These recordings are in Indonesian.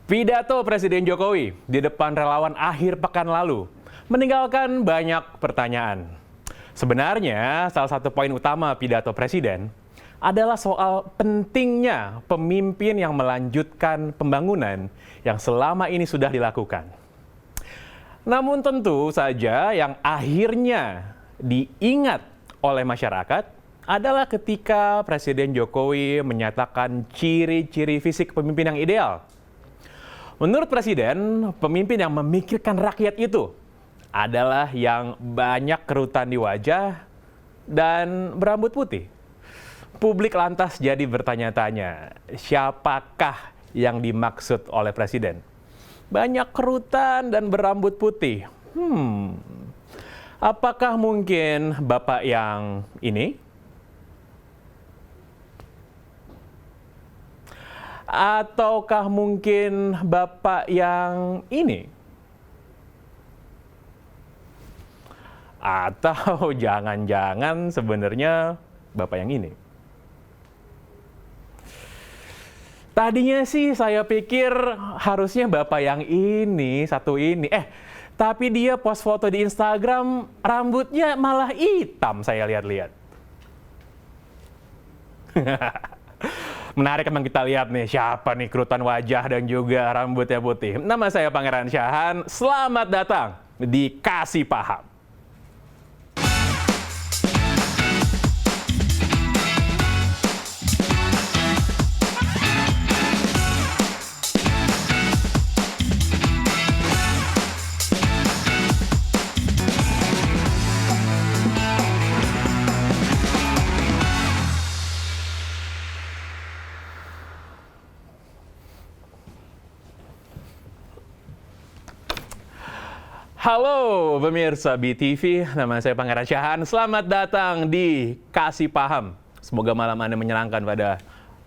Pidato Presiden Jokowi di depan relawan akhir pekan lalu meninggalkan banyak pertanyaan. Sebenarnya, salah satu poin utama pidato Presiden adalah soal pentingnya pemimpin yang melanjutkan pembangunan yang selama ini sudah dilakukan. Namun tentu saja yang akhirnya diingat oleh masyarakat adalah ketika Presiden Jokowi menyatakan ciri-ciri fisik pemimpin yang ideal. Menurut Presiden, pemimpin yang memikirkan rakyat itu adalah yang banyak kerutan di wajah dan berambut putih. Publik lantas jadi bertanya-tanya, siapakah yang dimaksud oleh Presiden? Banyak kerutan dan berambut putih. Apakah mungkin Bapak yang ini? Ataukah mungkin Bapak yang ini? Atau jangan-jangan sebenarnya Bapak yang ini? Tadinya sih saya pikir harusnya Bapak yang ini, satu ini. Tapi dia post foto di Instagram, rambutnya malah hitam saya lihat-lihat. Menarik emang kita lihat nih, siapa nih kerutan wajah dan juga rambutnya putih. Nama saya Pangeran Syahan, selamat datang di Kasih Paham. Halo pemirsa BTV, nama saya Pangeran Syahan. Selamat datang di Kasih Paham. Semoga malam Anda menyenangkan pada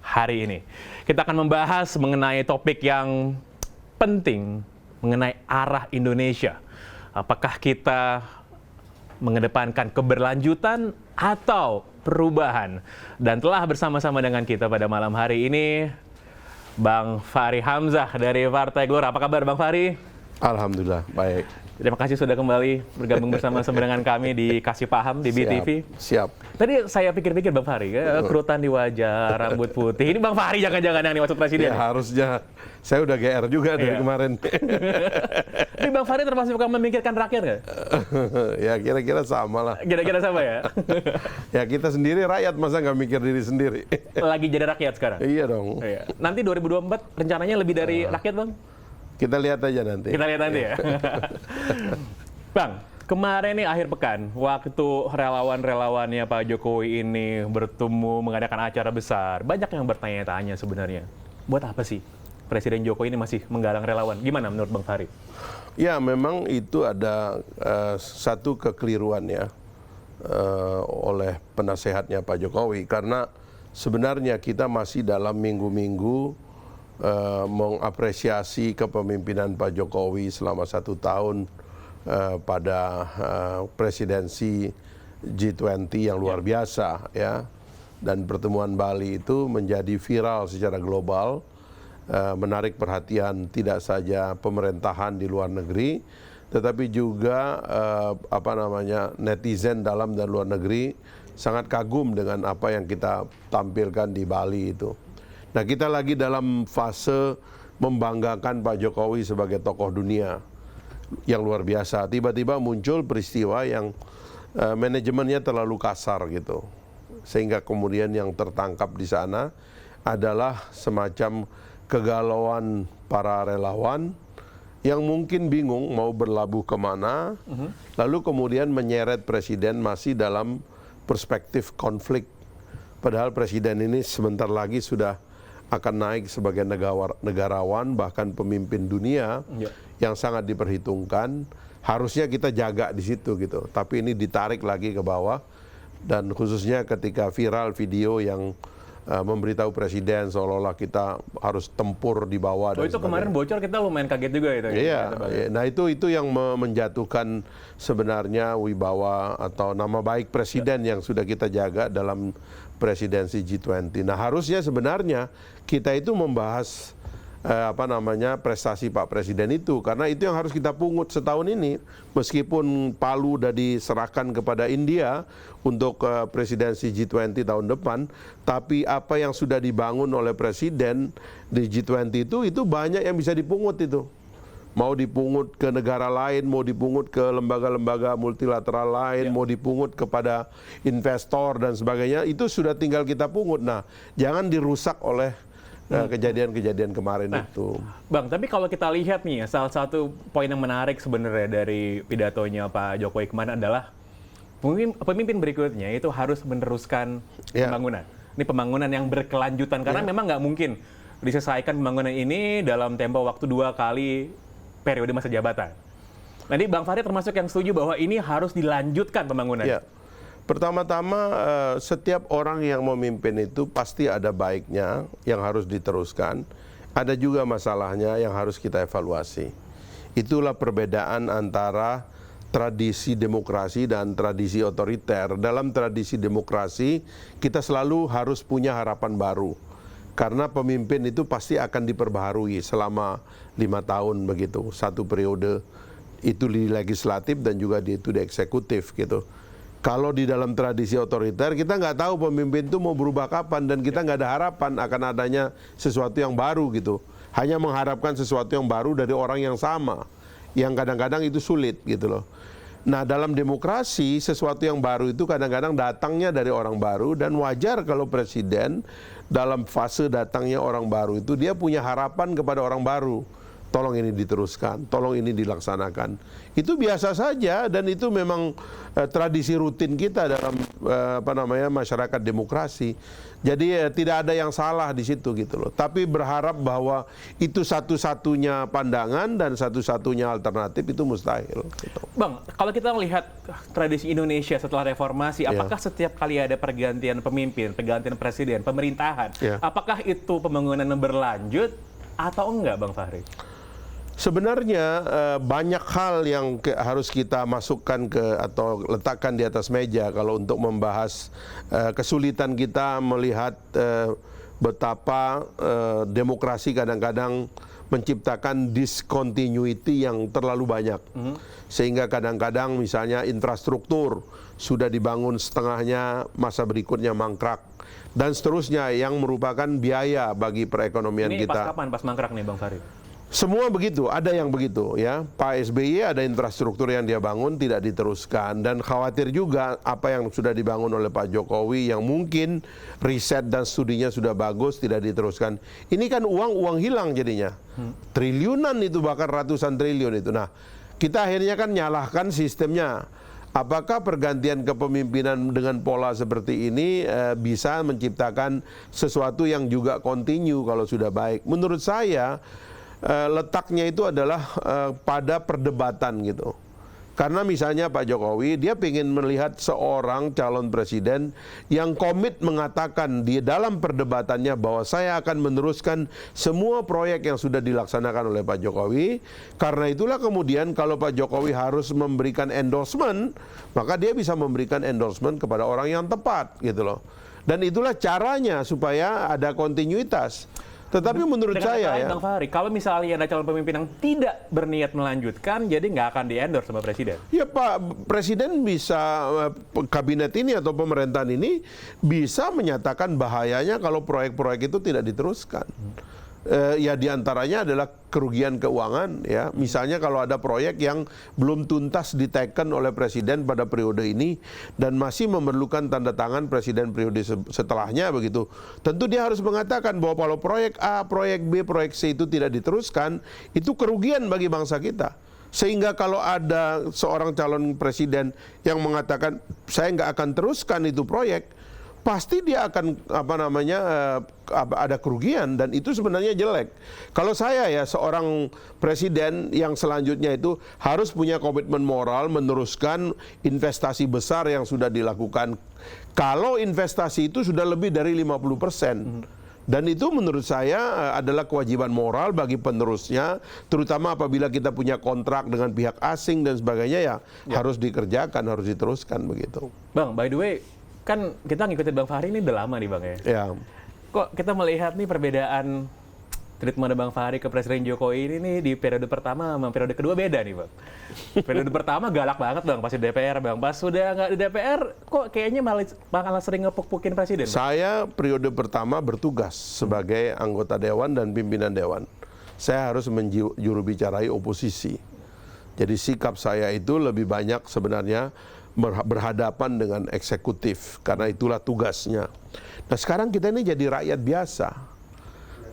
hari ini. Kita akan membahas mengenai topik yang penting, mengenai arah Indonesia. Apakah kita mengedepankan keberlanjutan atau perubahan? Dan telah bersama-sama dengan kita pada malam hari ini, Bang Fahri Hamzah dari Partai Gelora. Apa kabar Bang Fahri? Alhamdulillah, baik. Terima kasih sudah kembali bergabung bersama-sama dengan kami di Kasih Paham di BTV. Siap. Tadi saya pikir-pikir Bang Fahri, kerutan di wajah, rambut putih. Ini Bang Fahri jangan-jangan yang dimaksud Presiden. Ya harusnya. Saya udah GR juga dari kemarin. Ini Bang Fahri termasuk yang memikirkan rakyat nggak? Ya kira-kira sama lah. Kira-kira sama ya? Ya kita sendiri rakyat, masa nggak mikir diri sendiri? Lagi jadi rakyat sekarang? Iya dong. Nanti 2024 rencananya lebih dari rakyat Bang? Kita lihat aja nanti. Kita lihat nanti ya. Bang, kemarin nih akhir pekan, waktu relawan-relawannya Pak Jokowi ini bertemu mengadakan acara besar, banyak yang bertanya-tanya sebenarnya, buat apa sih Presiden Jokowi ini masih menggalang relawan? Gimana menurut Bang Fahri? Ya memang itu ada satu kekeliruan ya oleh penasehatnya Pak Jokowi, karena sebenarnya kita masih dalam minggu-minggu mengapresiasi kepemimpinan Pak Jokowi selama 1 tahun pada presidensi G20 yang luar biasa ya, dan pertemuan Bali itu menjadi viral secara global, menarik perhatian tidak saja pemerintahan di luar negeri, tetapi juga netizen dalam dan luar negeri sangat kagum dengan apa yang kita tampilkan di Bali itu. Nah, kita lagi dalam fase membanggakan Pak Jokowi sebagai tokoh dunia yang luar biasa. Tiba-tiba muncul peristiwa yang manajemennya terlalu kasar gitu. Sehingga kemudian yang tertangkap di sana adalah semacam kegalauan para relawan yang mungkin bingung mau berlabuh kemana, lalu kemudian menyeret Presiden masih dalam perspektif konflik. Padahal Presiden ini sebentar lagi sudah akan naik sebagai negarawan, bahkan pemimpin dunia yang sangat diperhitungkan. Harusnya kita jaga di situ gitu, tapi ini ditarik lagi ke bawah, dan khususnya ketika viral video yang memberitahu Presiden seolah-olah kita harus tempur di bawah. Oh, itu kemarin bocor, kita lumayan kaget juga itu. Iya, nah itu yang menjatuhkan sebenarnya wibawa atau nama baik Presiden yang sudah kita jaga dalam presidensi G20. Nah harusnya sebenarnya kita itu membahas prestasi Pak Presiden itu, karena itu yang harus kita pungut setahun ini. Meskipun Palu sudah diserahkan kepada India untuk presidensi G20 tahun depan, tapi apa yang sudah dibangun oleh Presiden di G20 itu banyak yang bisa dipungut itu. Mau dipungut ke negara lain, mau dipungut ke lembaga-lembaga multilateral lain, mau dipungut kepada investor dan sebagainya, itu sudah tinggal kita pungut. Nah, jangan dirusak oleh kejadian-kejadian kemarin itu. Bang, tapi kalau kita lihat nih, salah satu poin yang menarik sebenarnya dari pidatonya Pak Jokowi kemarin adalah pemimpin berikutnya itu harus meneruskan pembangunan. Ini pembangunan yang berkelanjutan, karena memang nggak mungkin diselesaikan pembangunan ini dalam tempo waktu 2 kali periode masa jabatan. Nanti Bang Fahri termasuk yang setuju bahwa ini harus dilanjutkan pembangunan. Ya. Pertama-tama setiap orang yang memimpin itu pasti ada baiknya yang harus diteruskan. Ada juga masalahnya yang harus kita evaluasi. Itulah perbedaan antara tradisi demokrasi dan tradisi otoriter. Dalam tradisi demokrasi kita selalu harus punya harapan baru. Karena pemimpin itu pasti akan diperbaharui selama 5 tahun begitu, 1 periode itu di legislatif dan juga itu di eksekutif gitu. Kalau di dalam tradisi otoriter kita nggak tahu pemimpin itu mau berubah kapan dan kita nggak ada harapan akan adanya sesuatu yang baru gitu. Hanya mengharapkan sesuatu yang baru dari orang yang sama, yang kadang-kadang itu sulit gitu loh. Nah, dalam demokrasi sesuatu yang baru itu kadang-kadang datangnya dari orang baru, dan wajar kalau presiden dalam fase datangnya orang baru itu dia punya harapan kepada orang baru. Tolong ini diteruskan, tolong ini dilaksanakan. Itu biasa saja dan itu memang tradisi rutin kita dalam masyarakat demokrasi. Jadi tidak ada yang salah di situ gitu loh. Tapi berharap bahwa itu satu-satunya pandangan dan satu-satunya alternatif itu mustahil. Gitu. Bang, kalau kita melihat tradisi Indonesia setelah reformasi, apakah setiap kali ada pergantian pemimpin, pergantian presiden, pemerintahan, apakah itu pembangunan berlanjut atau enggak, Bang Fahri? Sebenarnya banyak hal yang harus kita masukkan atau letakkan di atas meja kalau untuk membahas kesulitan kita melihat betapa demokrasi kadang-kadang menciptakan discontinuity yang terlalu banyak. Sehingga kadang-kadang misalnya infrastruktur sudah dibangun setengahnya, masa berikutnya mangkrak. Dan seterusnya yang merupakan biaya bagi perekonomian ini kita. Ini pas kapan, pas mangkrak nih Bang Fahri? Semua begitu, ada yang begitu ya. Pak SBY ada infrastruktur yang dia bangun tidak diteruskan, dan khawatir juga apa yang sudah dibangun oleh Pak Jokowi yang mungkin riset dan studinya sudah bagus tidak diteruskan. Ini kan uang hilang jadinya. Triliunan itu, bahkan ratusan triliun itu. Nah, kita akhirnya kan nyalahkan sistemnya. Apakah pergantian kepemimpinan dengan pola seperti ini bisa menciptakan sesuatu yang juga kontinu kalau sudah baik? Menurut saya letaknya itu adalah pada perdebatan gitu. Karena misalnya Pak Jokowi dia ingin melihat seorang calon presiden yang komit mengatakan di dalam perdebatannya bahwa saya akan meneruskan semua proyek yang sudah dilaksanakan oleh Pak Jokowi. Karena itulah kemudian kalau Pak Jokowi harus memberikan endorsement, maka dia bisa memberikan endorsement kepada orang yang tepat gitu loh. Dan itulah caranya supaya ada kontinuitas. Tetapi menurut saya ya, Bang Fahri, kalau misalnya ada calon pemimpin yang tidak berniat melanjutkan, jadi nggak akan di-endorse sama Presiden. Ya Pak Presiden bisa, kabinet ini atau pemerintahan ini bisa menyatakan bahayanya kalau proyek-proyek itu tidak diteruskan. Ya diantaranya adalah kerugian keuangan ya. Misalnya kalau ada proyek yang belum tuntas diteken oleh Presiden pada periode ini dan masih memerlukan tanda tangan Presiden periode setelahnya begitu. Tentu dia harus mengatakan bahwa kalau proyek A, proyek B, proyek C itu tidak diteruskan, itu kerugian bagi bangsa kita. Sehingga kalau ada seorang calon presiden yang mengatakan saya nggak akan teruskan itu proyek, pasti dia akan ada kerugian, dan itu sebenarnya jelek. Kalau saya ya seorang presiden yang selanjutnya itu harus punya komitmen moral meneruskan investasi besar yang sudah dilakukan. Kalau investasi itu sudah lebih dari 50%. Dan itu menurut saya adalah kewajiban moral bagi penerusnya, terutama apabila kita punya kontrak dengan pihak asing dan sebagainya ya harus dikerjakan, harus diteruskan begitu. Bang, by the way, kan kita ngikutin Bang Fahri ini udah lama nih Bang ya. Ya. Kok kita melihat nih perbedaan treatment Bang Fahri ke Presiden Jokowi ini nih di periode pertama sama periode kedua beda nih Bang. Periode pertama galak banget Bang pas di DPR Bang. Pas sudah nggak di DPR kok kayaknya malah sering ngepuk-pukin Presiden. Bang? Saya periode pertama bertugas sebagai anggota Dewan dan pimpinan Dewan. Saya harus menjuru bicarai oposisi. Jadi sikap saya itu lebih banyak sebenarnya berhadapan dengan eksekutif, karena itulah tugasnya. Nah sekarang kita ini jadi rakyat biasa.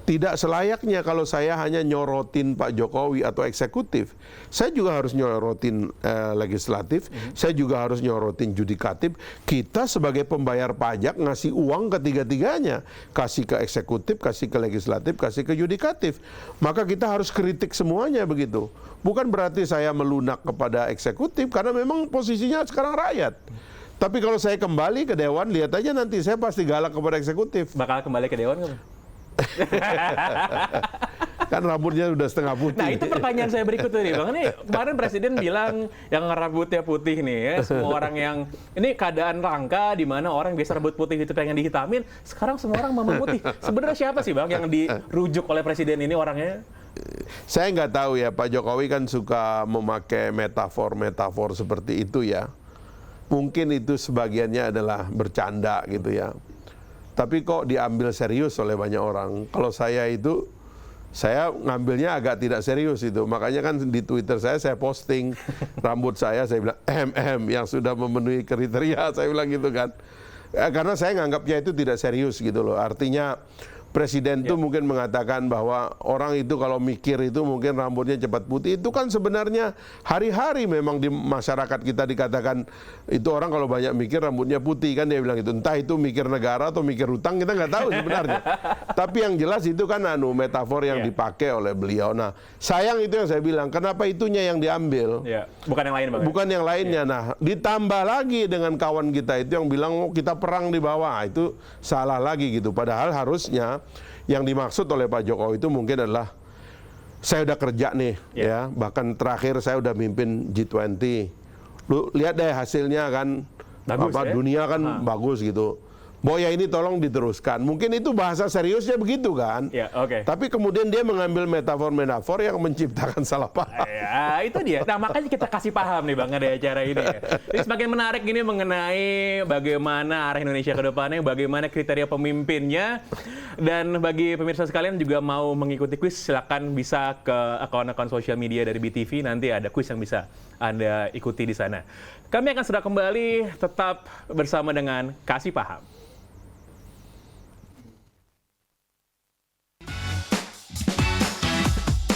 Tidak selayaknya kalau saya hanya nyorotin Pak Jokowi atau eksekutif. Saya juga harus nyorotin legislatif, saya juga harus nyorotin judikatif. Kita sebagai pembayar pajak ngasih uang ketiga-tiganya. Kasih ke eksekutif, kasih ke legislatif, kasih ke judikatif. Maka kita harus kritik semuanya begitu. Bukan berarti saya melunak kepada eksekutif, karena memang posisinya sekarang rakyat. Tapi kalau saya kembali ke Dewan, lihat aja nanti saya pasti galak kepada eksekutif. Bakal kembali ke Dewan nggak? Kan rambutnya udah setengah putih. Nah itu pertanyaan saya berikutnya nih Bang. Ini kemarin Presiden bilang yang rambutnya putih nih ya. Semua orang yang, ini keadaan langka di mana orang biasa rambut putih itu pengen dihitamin. Sekarang semua orang mau putih. Sebenarnya siapa sih Bang yang dirujuk oleh Presiden ini orangnya? Saya nggak tahu ya, Pak Jokowi kan suka memakai metafor-metafor seperti itu ya. Mungkin itu sebagiannya adalah bercanda gitu ya. Tapi kok diambil serius oleh banyak orang. Kalau saya ngambilnya agak tidak serius itu. Makanya kan di Twitter saya posting rambut saya bilang yang sudah memenuhi kriteria, saya bilang gitu kan. Karena saya nganggapnya itu tidak serius gitu loh. Artinya Presiden itu mungkin mengatakan bahwa orang itu kalau mikir itu mungkin rambutnya cepat putih. Itu kan sebenarnya hari-hari memang di masyarakat kita dikatakan itu orang kalau banyak mikir rambutnya putih kan dia bilang itu. Entah itu mikir negara atau mikir hutang kita nggak tahu sebenarnya. Tapi yang jelas itu kan metafor yang dipakai oleh beliau. Nah sayang itu yang saya bilang. Kenapa itunya yang diambil? Bukan yang lain Bang. Bukan yang lainnya. Nah ditambah lagi dengan kawan kita itu yang bilang oh, kita perang di bawah. Itu salah lagi gitu. Padahal harusnya yang dimaksud oleh Pak Jokowi itu mungkin adalah saya udah kerja nih ya, bahkan terakhir saya udah mimpin G20. Lu lihat deh hasilnya kan, bagus, ya? Dunia kan bagus gitu. Boya ini tolong diteruskan. Mungkin itu bahasa seriusnya begitu kan. Tapi kemudian dia mengambil metafor-metafor yang menciptakan salah paham. Ya, itu dia. Nah, makanya kita kasih paham nih Bang ada acara ini. Ini semakin menarik ini mengenai bagaimana arah Indonesia ke depannya, bagaimana kriteria pemimpinnya. Dan bagi pemirsa sekalian juga mau mengikuti kuis, silakan bisa ke akun-akun sosial media dari BTV. Nanti ada kuis yang bisa Anda ikuti di sana. Kami akan segera kembali, tetap bersama dengan Kasih Paham.